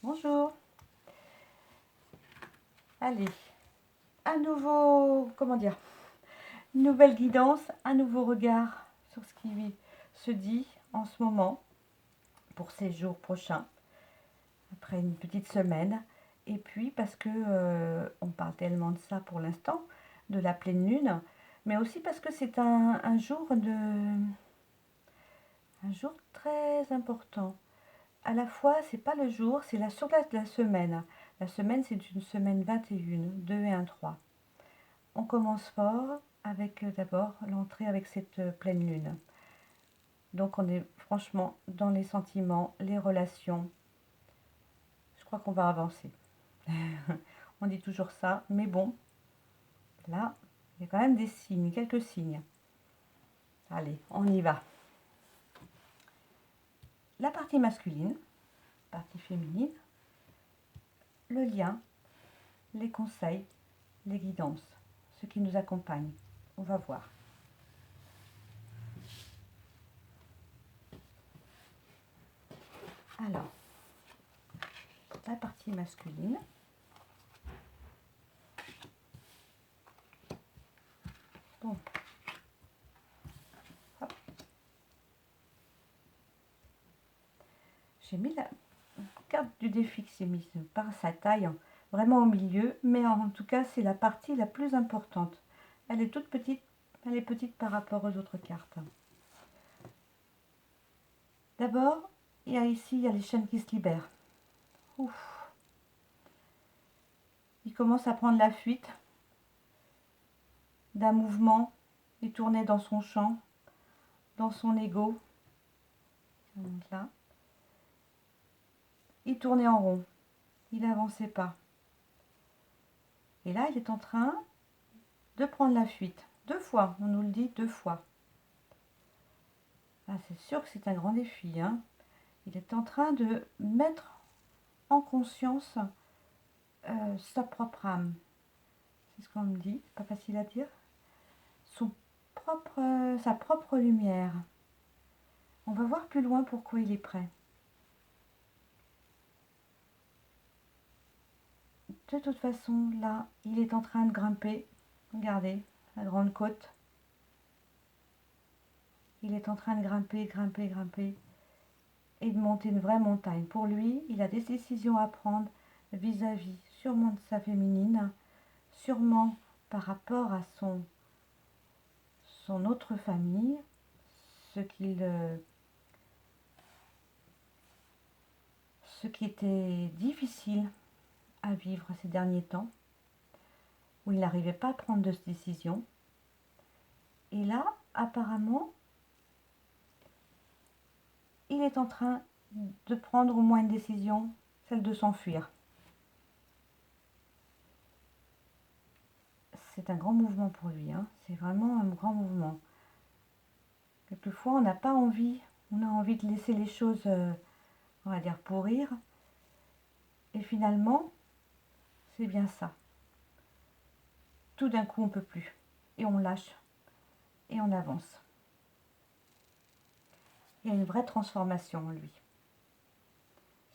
Bonjour. Allez, un nouveau, comment dire, une nouvelle guidance, un nouveau regard sur ce qui se dit en ce moment pour ces jours prochains, après une petite semaine. Et puis parce que on parle tellement de ça pour l'instant, de la pleine lune, mais aussi parce que c'est un jour très important. À la fois, c'est pas le jour, c'est la sur la semaine. La semaine, c'est une semaine 21, 2 et 1, 3. On commence fort avec d'abord l'entrée avec cette pleine lune. Donc on est franchement dans les sentiments, les relations. Je crois qu'on va avancer. On dit toujours ça, mais bon, là, il y a quand même des signes, quelques signes. Allez, on y va. La partie masculine, partie féminine, le lien, les conseils, les guidances, ce qui nous accompagne. On va voir. Alors, la partie masculine. Bon. Hop. J'ai mis la carte du défi qui s'est mise par sa taille, vraiment au milieu, mais en tout cas c'est la partie la plus importante. Elle est toute petite, elle est petite par rapport aux autres cartes. D'abord, il y a ici, il y a les chaînes qui se libèrent. Ouf. Il commence à prendre la fuite d'un mouvement. Il tournait dans son champ, dans son ego. Là. Il tournait en rond. Il n'avançait pas. Et là, il est en train de prendre la fuite. 2 fois, on nous le dit 2 fois. Ah, c'est sûr que c'est un grand défi. Hein. Il est en train de mettre en conscience sa propre âme. C'est ce qu'on me dit, pas facile à dire. Sa propre lumière. On va voir plus loin pourquoi il est prêt. De toute façon, là, il est en train de grimper. Regardez, la grande côte. Il est en train de grimper, grimper, grimper. Et de monter une vraie montagne. Pour lui, il a des décisions à prendre vis-à-vis sûrement de sa féminine, sûrement par rapport à son autre famille, ce qui était difficile à vivre ces derniers temps, où il n'arrivait pas à prendre de décision. Et là, apparemment, il est en train de prendre au moins une décision, celle de s'enfuir. C'est un grand mouvement pour lui, hein. C'est vraiment un grand mouvement. Quelquefois, on n'a pas envie, on a envie de laisser les choses, on va dire, pourrir. Et finalement, c'est bien ça. Tout d'un coup, on ne peut plus. Et on lâche. Et on avance. Il y a une vraie transformation en lui.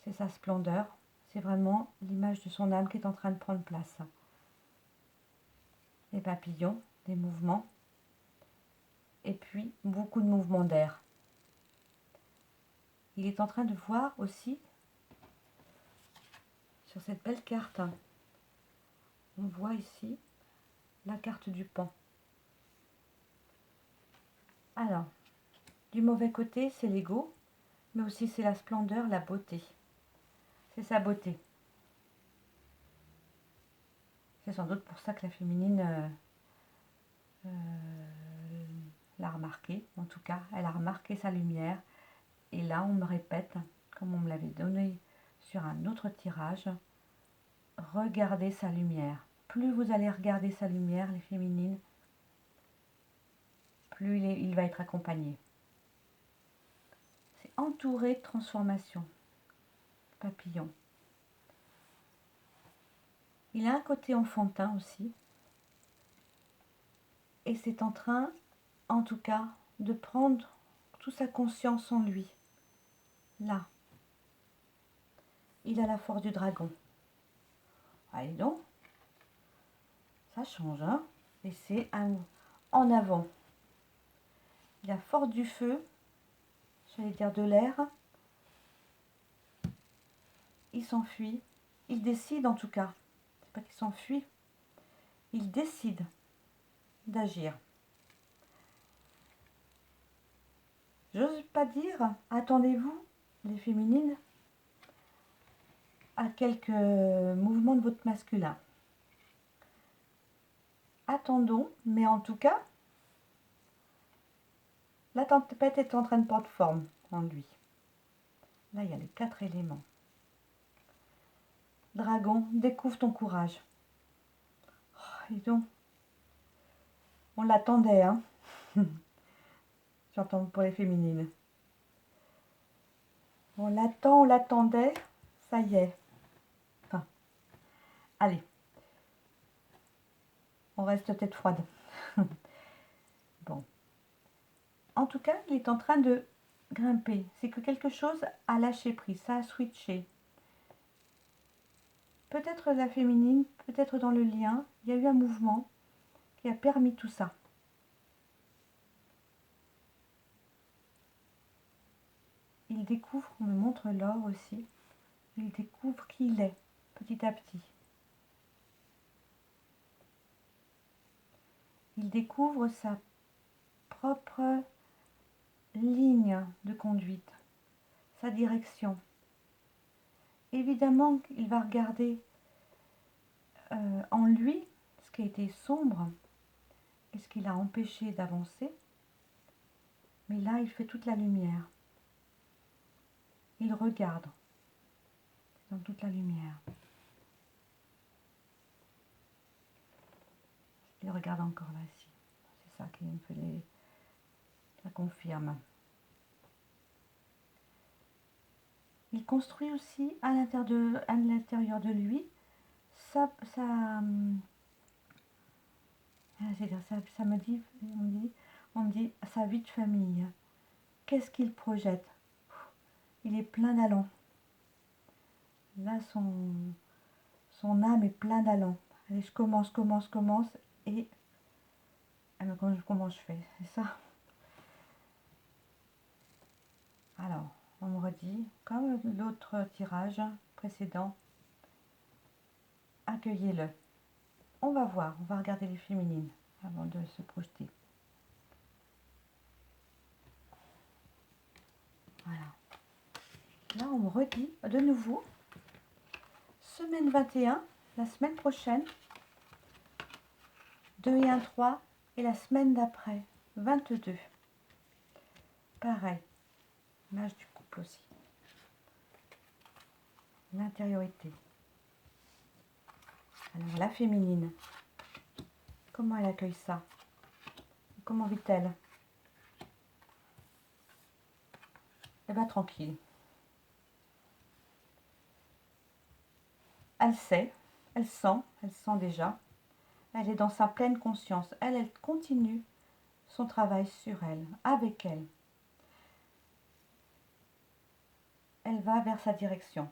C'est sa splendeur. C'est vraiment l'image de son âme qui est en train de prendre place. Les papillons, des mouvements. Et puis, beaucoup de mouvements d'air. Il est en train de voir aussi, sur cette belle carte, on voit ici la carte du pan. Alors, du mauvais côté, c'est l'ego, mais aussi c'est la splendeur, la beauté. C'est sa beauté. C'est sans doute pour ça que la féminine l'a remarqué. En tout cas, elle a remarqué sa lumière. Et là, on me répète, comme on me l'avait donné sur un autre tirage, regardez sa lumière. Plus vous allez regarder sa lumière, les féminines, plus il va être accompagné. C'est entouré de transformation. Papillon. Il a un côté enfantin aussi. Et c'est en train, en tout cas, de prendre toute sa conscience en lui. Là. il a la force du dragon. Allez donc, ça change, hein. Et c'est un en avant. La force du feu, j'allais dire de l'air. Il s'enfuit. Il décide en tout cas. C'est pas qu'il s'enfuit. Il décide d'agir. J'ose pas dire, attendez-vous, les féminines, à quelques mouvements de votre masculin. Attendons, mais en tout cas, la tempête est en train de prendre forme en lui. Là, il y a les 4 éléments. Dragon, découvre ton courage. Oh, dis donc, on l'attendait, hein. J'entends pour les féminines. On l'attend, on l'attendait, ça y est. Enfin, allez, on reste tête froide. Bon. En tout cas, il est en train de grimper. C'est que quelque chose a lâché prise, ça a switché. Peut-être la féminine, peut-être dans le lien, il y a eu un mouvement qui a permis tout ça. Il découvre, on me montre l'or aussi, il découvre qui il est, petit à petit. Il découvre sa propre ligne de conduite, sa direction. Évidemment, il va regarder en lui ce qui a été sombre et ce qui l'a empêché d'avancer. Mais là, il fait toute la lumière. Il regarde dans toute la lumière. Il regarde encore là-ci. C'est ça qui me fait ça confirme. Il construit aussi à l'intérieur de lui ça me dit, on me dit sa vie de famille. Qu'est-ce qu'il projette? Il est plein d'allant. Là, son âme est plein d'allant. Allez, je commence. Et comment je fais? C'est ça. Alors, on me redit, comme l'autre tirage précédent, accueillez-le. On va voir, on va regarder les féminines avant de se projeter. Voilà. Là, on me redit de nouveau, semaine 21, la semaine prochaine, 2 et 1, 3, et la semaine d'après, 22. Pareil, l'âge du couple aussi. L'intériorité. Alors, la féminine, comment elle accueille ça? Comment vit-elle? Elle va tranquille. Elle sait, elle sent déjà. Elle est dans sa pleine conscience. Elle continue son travail sur elle, avec elle. Elle va vers sa direction.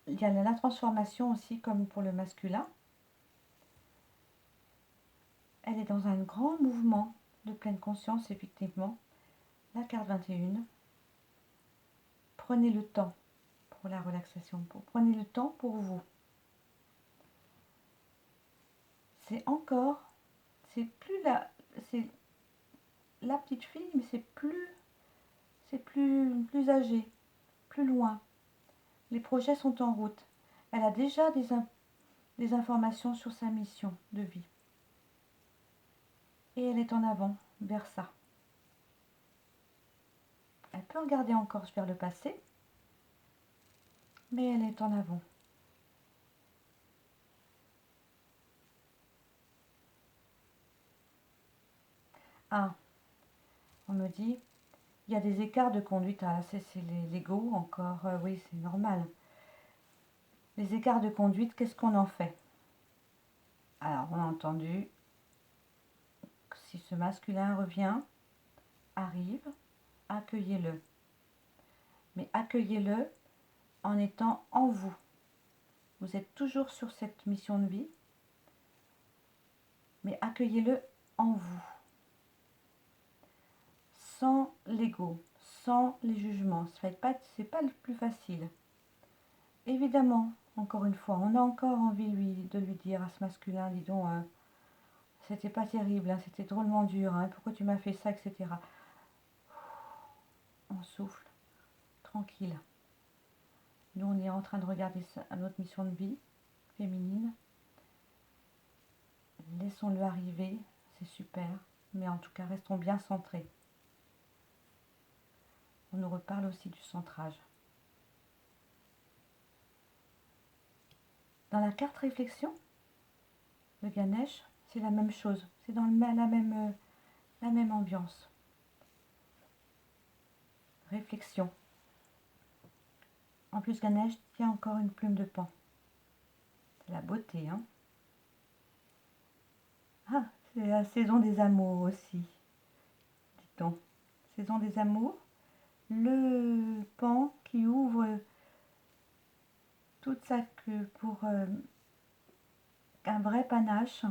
Il y a la transformation aussi, comme pour le masculin. Elle est dans un grand mouvement de pleine conscience, effectivement. La carte 21. Prenez le temps pour la relaxation. Prenez le temps pour vous. C'est la petite fille, mais c'est plus âgé, plus loin. Les projets sont en route. Elle a déjà des informations sur sa mission de vie. Et elle est en avant vers ça. Elle peut regarder encore vers le passé, mais elle est en avant. Ah, on me dit, il y a des écarts de conduite. Ah, c'est l'ego encore. Oui, c'est normal. Les écarts de conduite, qu'est-ce qu'on en fait? Alors, on a entendu, si ce masculin revient, arrive, accueillez-le. mais accueillez-le en étant en vous. Vous êtes toujours sur cette mission de vie, mais accueillez-le en vous, sans l'ego, sans les jugements. C'est pas le plus facile. Évidemment, encore une fois, on a encore envie de lui dire à ce masculin, dis donc, c'était pas terrible, hein, c'était drôlement dur, hein, pourquoi tu m'as fait ça, etc. On souffle, tranquille. Nous, on est en train de regarder notre mission de vie féminine. Laissons-le arriver, c'est super, mais en tout cas, restons bien centrés. On nous reparle aussi du centrage. Dans la carte réflexion de Ganesh, c'est la même chose, c'est dans la même ambiance. Réflexion. En plus, Ganesh tient encore une plume de pan. C'est la beauté, hein. Ah, c'est la saison des amours aussi. Dit-on. Saison des amours. Le pan qui ouvre toute sa queue pour un vrai panache,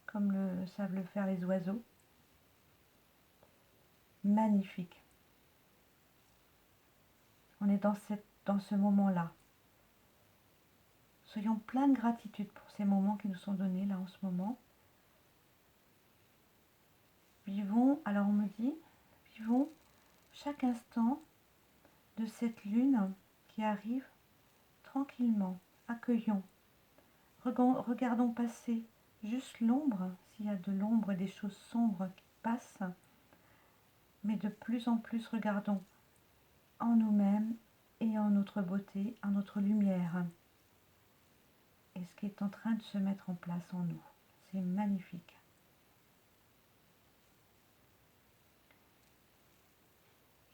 comme le savent le faire les oiseaux. Magnifique. On est dans ce moment-là. Soyons pleins de gratitude pour ces moments qui nous sont donnés là en ce moment. Vivons, alors on me dit, vivons chaque instant de cette lune qui arrive tranquillement. Accueillons. Regardons passer juste l'ombre, s'il y a de l'ombre et des choses sombres qui passent, mais de plus en plus regardons en nous-mêmes et en notre beauté, en notre lumière, et ce qui est en train de se mettre en place en nous. C'est magnifique.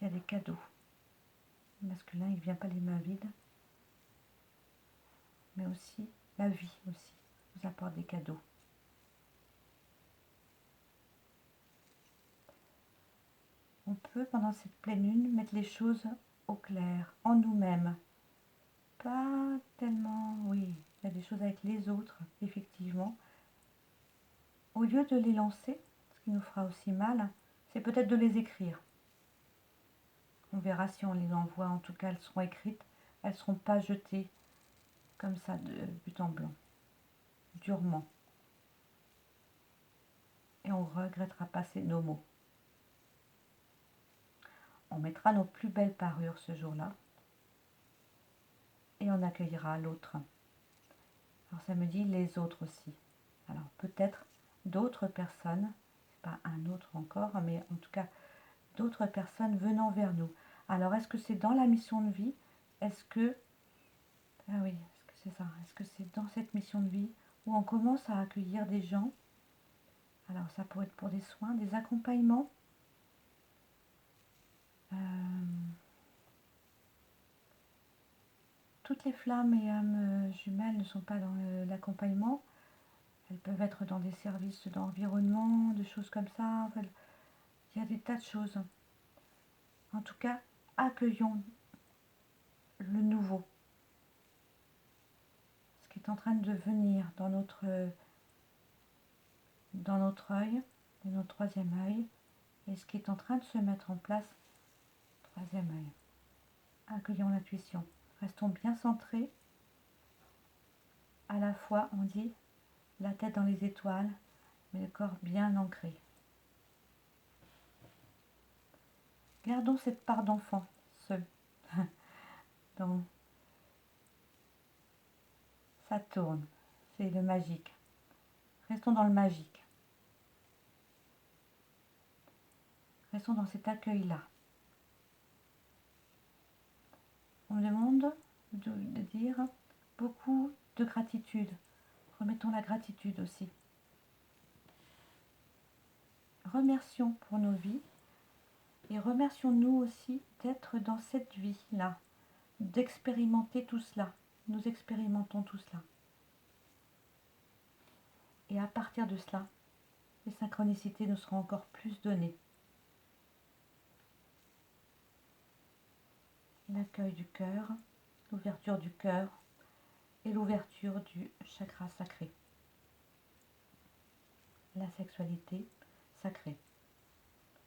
Il y a des cadeaux. Le masculin, il ne vient pas les mains vides, mais aussi la vie aussi nous apporte des cadeaux. On peut, pendant cette pleine lune, mettre les choses au clair, en nous-mêmes. Pas tellement, oui, il y a des choses avec les autres, effectivement. Au lieu de les lancer, ce qui nous fera aussi mal, c'est peut-être de les écrire. On verra si on les envoie, en tout cas elles seront écrites, elles ne seront pas jetées comme ça de but en blanc, durement. Et on ne regrettera pas nos mots. On mettra nos plus belles parures ce jour-là et on accueillera l'autre. Alors ça me dit les autres aussi. Alors peut-être d'autres personnes, pas un autre encore, mais en tout cas d'autres personnes venant vers nous. Alors est-ce que c'est dans la mission de vie? Est-ce que, ah oui, est-ce que c'est ça? Est-ce que c'est dans cette mission de vie où on commence à accueillir des gens? Alors ça pourrait être pour des soins, des accompagnements. Toutes les flammes et âmes jumelles ne sont pas dans l'accompagnement. Elles peuvent être dans des services d'environnement, de choses comme ça. Enfin, il y a des tas de choses. En tout cas, accueillons le nouveau. Ce qui est en train de venir dans notre œil, dans notre troisième œil, et ce qui est en train de se mettre en place, troisième œil. Accueillons l'intuition. Restons bien centrés. À la fois, on dit, la tête dans les étoiles, mais le corps bien ancré. Gardons cette part d'enfant, seul. Donc, ça tourne, c'est le magique. Restons dans le magique. Restons dans cet accueil-là. On me demande de dire beaucoup de gratitude. Remettons la gratitude aussi. Remercions pour nos vies et remercions-nous aussi d'être dans cette vie-là, d'expérimenter tout cela. Nous expérimentons tout cela. Et à partir de cela, les synchronicités nous seront encore plus données. l'accueil du cœur, l'ouverture du cœur et l'ouverture du chakra sacré. La sexualité sacrée.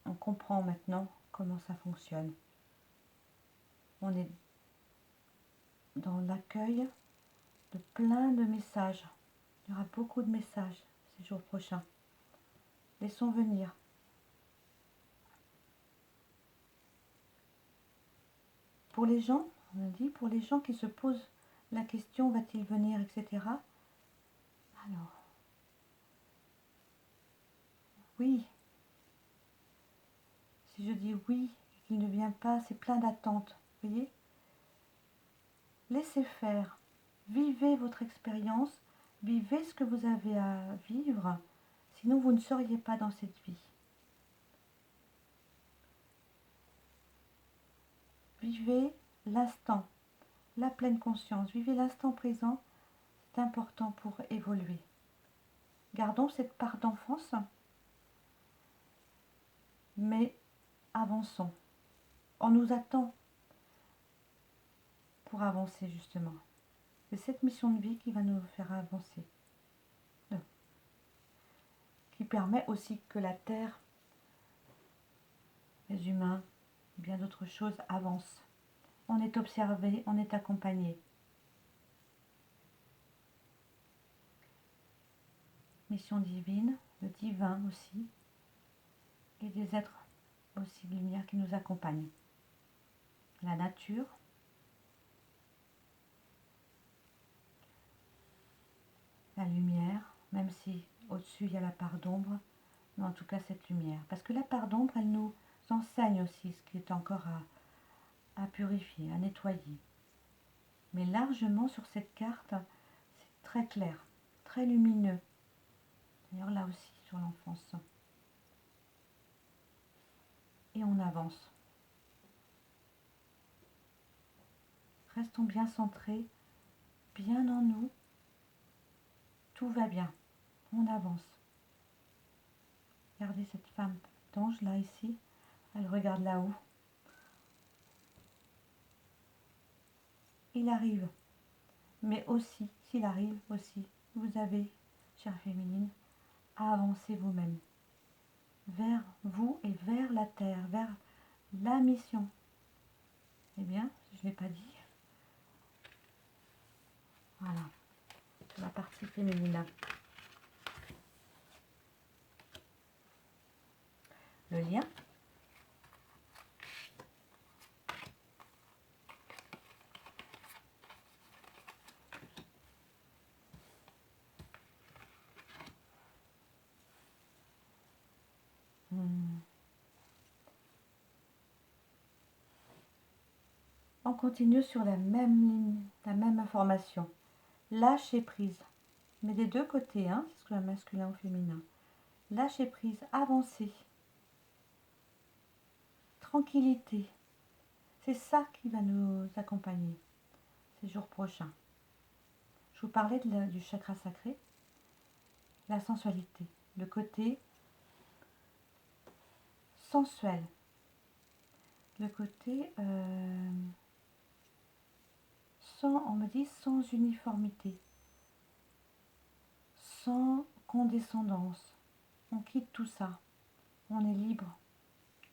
On comprend maintenant comment ça fonctionne. On est dans l'accueil de plein de messages. Il y aura beaucoup de messages ces jours prochains. Laissons venir. Pour les gens, on a dit, pour les gens qui se posent la question, va-t-il venir, etc. Alors, oui. Si je dis oui, qu'il ne vient pas, c'est plein d'attentes. Vous voyez? Laissez faire. Vivez votre expérience. Vivez ce que vous avez à vivre. Sinon, vous ne seriez pas dans cette vie. Vivez l'instant, la pleine conscience. Vivez l'instant présent. C'est important pour évoluer. Gardons cette part d'enfance, mais avançons. On nous attend pour avancer justement. C'est cette mission de vie qui va nous faire avancer. Qui permet aussi que la Terre, les humains, bien d'autres choses avancent. On est observé, on est accompagné. Mission divine, le divin aussi, et des êtres aussi de lumière qui nous accompagnent. La nature, la lumière, même si au-dessus il y a la part d'ombre, mais en tout cas cette lumière. Parce que la part d'ombre, elle nous enseigne aussi ce qui est encore à purifier, à nettoyer. Mais largement sur cette carte, c'est très clair, très lumineux. D'ailleurs là aussi sur l'enfance. Et on avance. Restons bien centrés, bien en nous. Tout va bien. On avance. Regardez cette femme d'ange là ici. Elle regarde là-haut. Il arrive. Mais aussi, s'il arrive aussi, vous avez, chère féminine, à avancer vous-même. Vers vous et vers la terre, vers la mission. Eh bien, je ne l'ai pas dit. Voilà. La partie féminine. Le lien. On continue sur la même ligne, la même information. Lâcher prise. Mais des deux côtés, hein, c'est ce que le masculin ou féminin. Lâcher prise, avancer. Tranquillité. C'est ça qui va nous accompagner ces jours prochains. Je vous parlais du chakra sacré, la sensualité, le côté sensuel, le côté sans, on me dit, sans uniformité, sans condescendance. On quitte tout ça. On est libre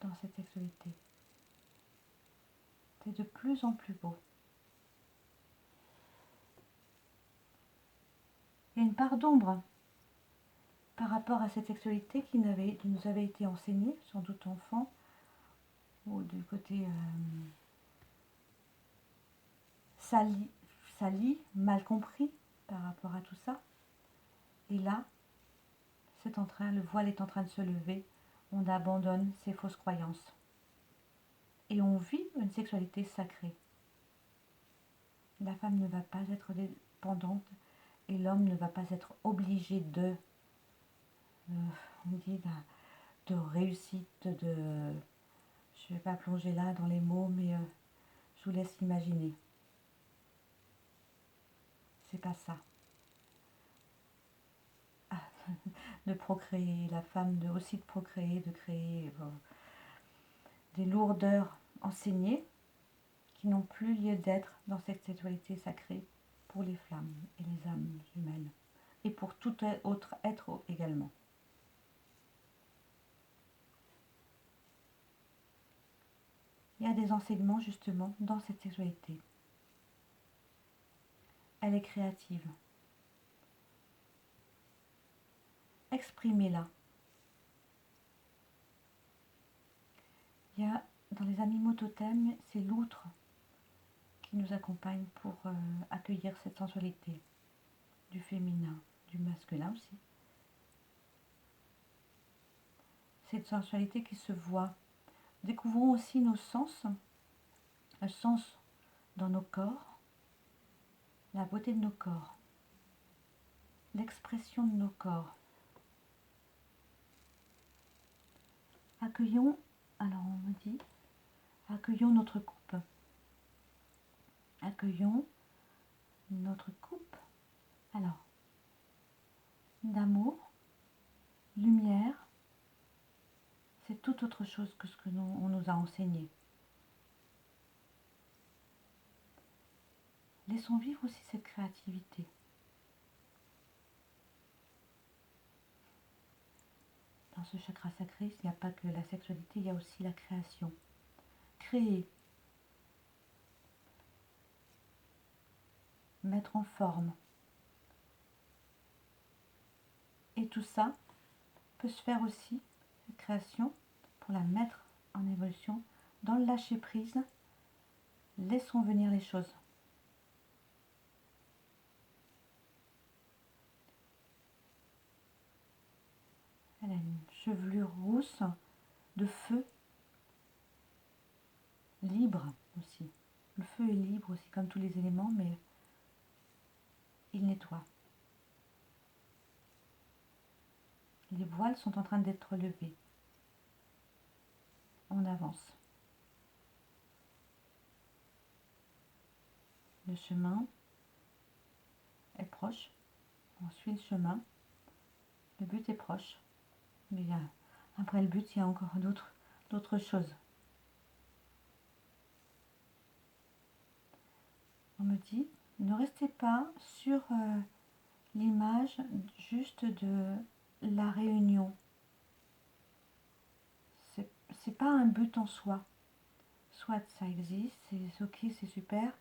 dans cette sexualité. C'est de plus en plus beau. Il y a une part d'ombre par rapport à cette sexualité qui nous avait été enseignée, sans doute enfant, ou du côté sali, mal compris par rapport à tout ça. Et là, le voile est en train de se lever, on abandonne ces fausses croyances. Et on vit une sexualité sacrée. La femme ne va pas être dépendante et l'homme ne va pas être obligé on dit, de réussite, je ne vais pas plonger là dans les mots, mais je vous laisse imaginer. C'est pas ça. De procréer, la femme aussi de procréer, de créer des lourdeurs enseignées qui qui n'ont plus lieu d'être dans cette sexualité sacrée pour les flammes et les âmes humaines, et pour tout autre être également. Il y a des enseignements justement dans cette sexualité. Elle est créative. Exprimez-la. Il y a dans les animaux totems, c'est l'outre qui nous accompagne pour accueillir cette sensualité du féminin, du masculin aussi. Cette sensualité qui se voit. Découvrons aussi nos sens, le sens dans nos corps, la beauté de nos corps, l'expression de nos corps. Accueillons, alors on me dit, accueillons notre coupe. Accueillons notre coupe. Alors, d'amour, lumière, c'est tout autre chose que ce que on nous a enseigné. Laissons vivre aussi cette créativité. Dans ce chakra sacré, il n'y a pas que la sexualité, il y a aussi la création. Créer, mettre en forme. Et tout ça peut se faire aussi, cette création, pour la mettre en évolution, dans le lâcher prise. Laissons venir les choses. Elle a une chevelure rousse de feu, libre aussi. Le feu est libre aussi, comme tous les éléments, mais il nettoie. Les voiles sont en train d'être levés. On avance. Le chemin est proche. On suit le chemin. Le but est proche. Mais après le but, il y a encore d'autres choses. On me dit, ne restez pas sur l'image juste de la réunion. C'est pas un but en soi. Soit ça existe, c'est ok, c'est super,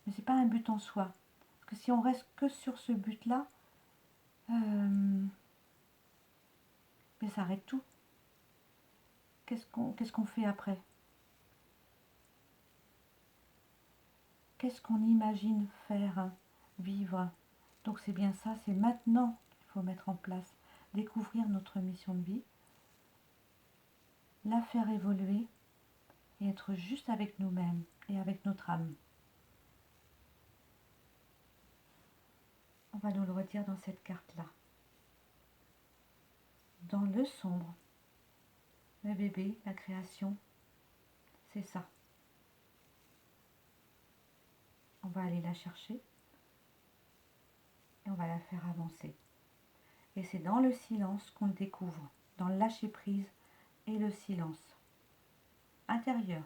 mais c'est pas un but en soi. Parce que si on reste que sur ce but-là, mais ça arrête tout. Qu'est-ce qu'on fait après? Qu'est-ce qu'on imagine faire, vivre? Donc c'est bien ça, c'est maintenant qu'il faut mettre en place, découvrir notre mission de vie, la faire évoluer et être juste avec nous-mêmes et avec notre âme. On va nous le redire dans cette carte-là. Dans le sombre, le bébé, la création, c'est ça. On va aller la chercher et on va la faire avancer. Et c'est dans le silence qu'on le découvre, dans le lâcher-prise et le silence intérieur.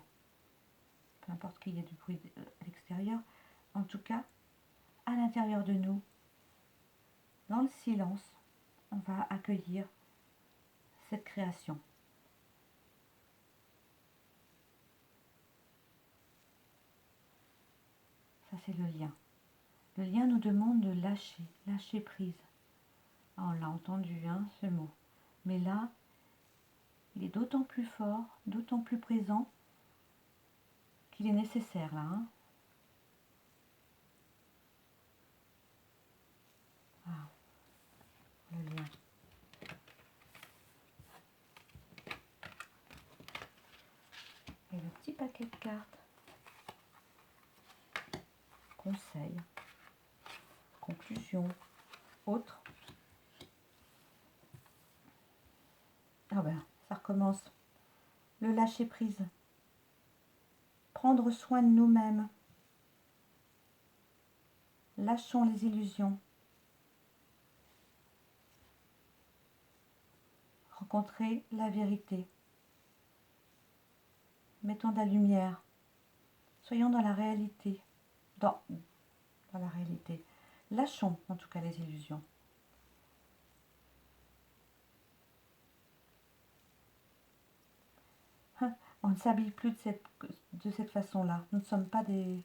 Peu importe qu'il y ait du bruit à l'extérieur, en tout cas, à l'intérieur de nous, dans le silence, on va accueillir cette création. Ça, c'est le lien. Le lien nous demande de lâcher prise. Ah, on l'a entendu, hein, ce mot. Mais là, il est d'autant plus fort, d'autant plus présent qu'il est nécessaire, là. Hein. Ah, le lien. Et le petit paquet de cartes. Conseil, conclusion, autre. Ah ben, ça recommence. Le lâcher prise. Prendre soin de nous-mêmes. Lâchons les illusions. Rencontrer la vérité. Mettons de la lumière Soyons dans la réalité. Dans la réalité. Lâchons en tout cas les illusions. On ne s'habille plus de cette façon-là. Nous ne sommes pas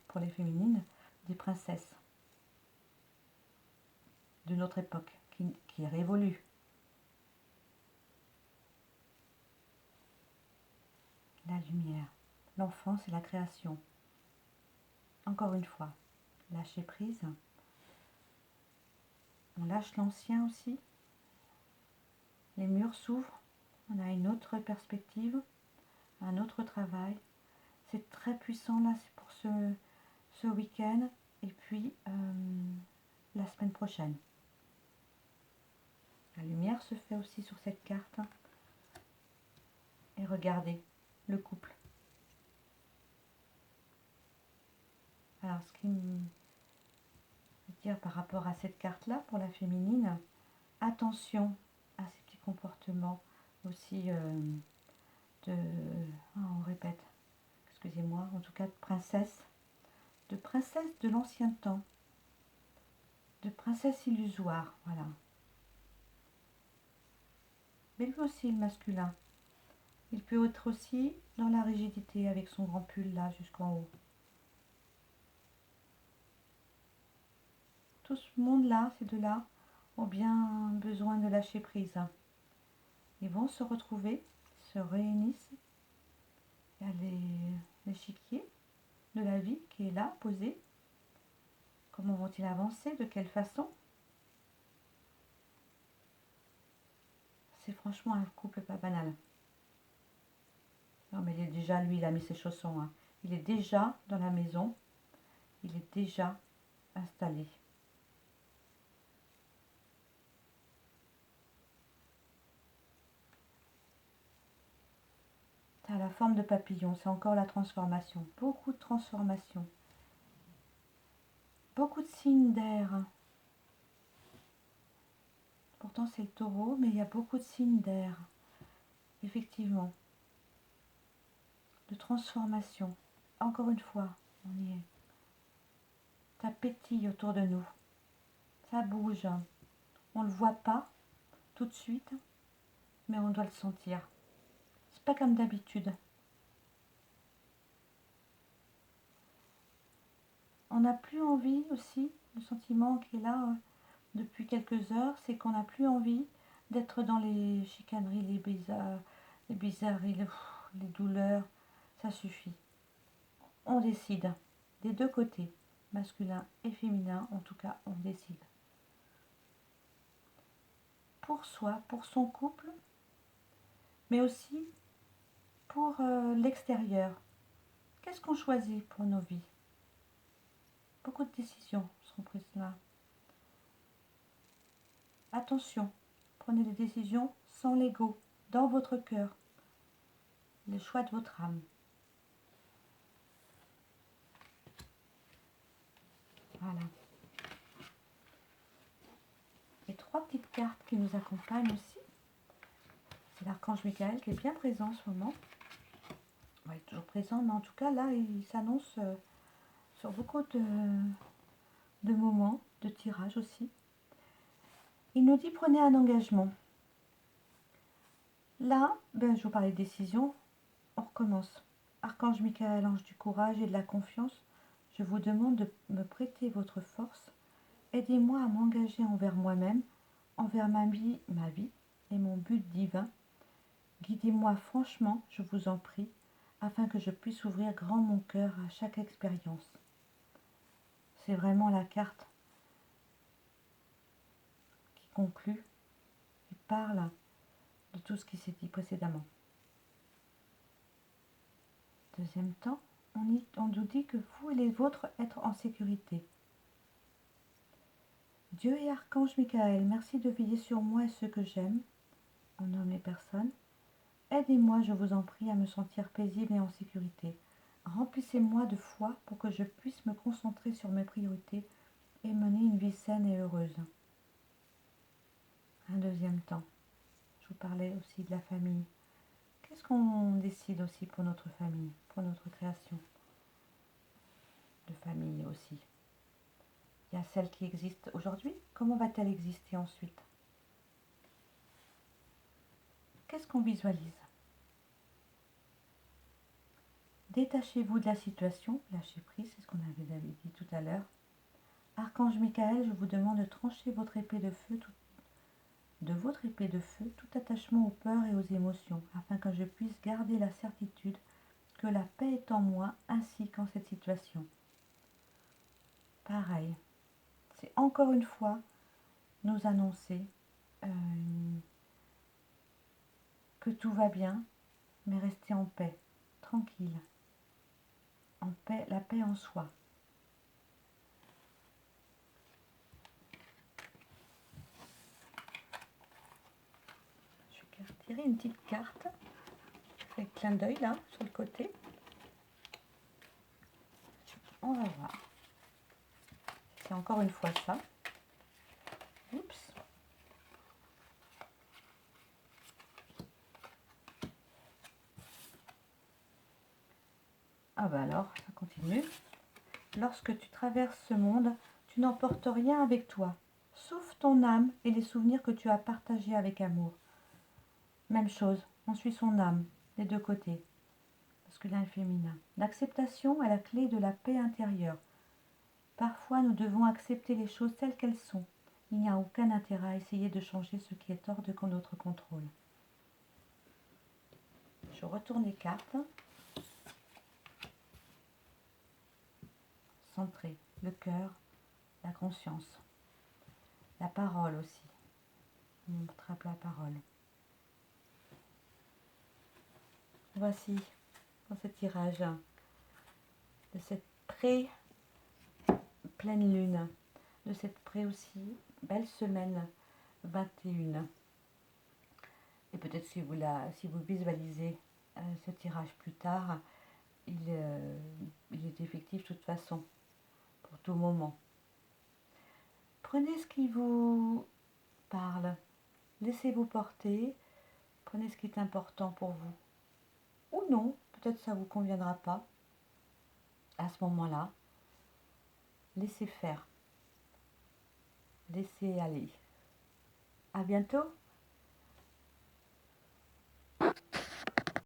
pour les féminines, des princesses de notre époque qui est révolue. La lumière, l'enfance et la création. Encore une fois, lâcher prise. On lâche l'ancien aussi. Les murs s'ouvrent. On a une autre perspective, un autre travail. C'est très puissant là, c'est pour ce week-end et puis la semaine prochaine. La lumière se fait aussi sur cette carte. Et regardez, le couple. Alors, ce qui me veut dire par rapport à cette carte-là, pour la féminine, attention à ces petits comportements aussi on répète, excusez-moi, en tout cas de princesse de l'ancien temps, de princesse illusoire, voilà. Mais lui aussi, le masculin, il peut être aussi dans la rigidité avec son grand pull là jusqu'en haut. Tout ce monde-là, ces deux-là, ont bien besoin de lâcher prise. Ils vont se retrouver, se réunissent. Il y a l'échiquier de la vie qui est là, posé. Comment vont-ils avancer? De quelle façon? C'est franchement un couple pas banal. Non, mais il est déjà, lui, il a mis ses chaussons. Hein. Il est déjà dans la maison. Il est déjà installé. À la forme de papillon, c'est encore la transformation. Beaucoup de transformation. Beaucoup de signes d'air. Pourtant, c'est le taureau, mais il y a beaucoup de signes d'air. Effectivement. De transformation. Encore une fois, on y est. Ça pétille autour de nous. Ça bouge. On ne le voit pas tout de suite, mais on doit le sentir. C'est pas comme d'habitude. On n'a plus envie aussi, le sentiment qui est là depuis quelques heures, c'est qu'on n'a plus envie d'être dans les chicaneries, les bizarreries, les douleurs. Ça suffit. On décide des deux côtés, masculin et féminin, en tout cas on décide. Pour soi, pour son couple, mais aussi pour l'extérieur. Qu'est-ce qu'on choisit pour nos vies? Beaucoup de décisions seront prises là. Attention, prenez des décisions sans l'ego, dans votre cœur, le choix de votre âme. Voilà. Et trois petites cartes qui nous accompagnent aussi. C'est l'archange Michael qui est bien présent en ce moment. Il est toujours présent, mais en tout cas là, il s'annonce sur beaucoup de moments, de tirages aussi. Il nous dit prenez un engagement. Là, je vous parlais de décision, on recommence. Archange Michael, ange du courage et de la confiance, je vous demande de me prêter votre force. Aidez-moi à m'engager envers moi-même, envers ma vie et mon but divin. Guidez-moi franchement, je vous en prie, afin que je puisse ouvrir grand mon cœur à chaque expérience. C'est vraiment la carte qui conclut, qui parle de tout ce qui s'est dit précédemment. Deuxième temps, on nous dit que vous et les vôtres êtes en sécurité. Dieu et Archange Michael, merci de veiller sur moi et ceux que j'aime. On nomme les personnes. Aidez-moi, je vous en prie, à me sentir paisible et en sécurité. Remplissez-moi de foi pour que je puisse me concentrer sur mes priorités et mener une vie saine et heureuse. Un deuxième temps, je vous parlais aussi de la famille. Qu'est-ce qu'on décide aussi pour notre famille, pour notre création? de famille aussi. Il y a celle qui existe aujourd'hui. Comment va-t-elle exister ensuite? Qu'est-ce qu'on visualise? Détachez-vous de la situation, lâchez prise, c'est ce qu'on avait dit tout à l'heure. Archange Michael, je vous demande de trancher de votre épée de feu tout attachement aux peurs et aux émotions, afin que je puisse garder la certitude que la paix est en moi ainsi qu'en cette situation. Pareil, c'est encore une fois nous annoncer que tout va bien, mais rester en paix, tranquille, en paix, la paix en soi. Je vais tirer une petite carte avec clin d'œil là sur le côté. On va voir. C'est encore une fois ça. Oups. Ah bah alors, ça continue. Lorsque tu traverses ce monde, tu n'emportes rien avec toi, sauf ton âme et les souvenirs que tu as partagés avec amour. Même chose, on suit son âme, des deux côtés, masculin et féminin. L'acceptation est la clé de la paix intérieure. Parfois, nous devons accepter les choses telles qu'elles sont. Il n'y a aucun intérêt à essayer de changer ce qui est hors de notre contrôle. Je retourne les cartes. Centré, le cœur, la conscience, la parole aussi. On attrape la parole. Voici, dans ce tirage de cette pré-pleine lune, de cette pré aussi belle semaine 21. Et peut-être si vous visualisez ce tirage plus tard, il est effectif de toute façon, pour tout moment. Prenez ce qui vous parle, laissez-vous porter, prenez ce qui est important pour vous. Ou non, peut-être ça ne vous conviendra pas. À ce moment-là, laissez faire, laissez aller. À bientôt.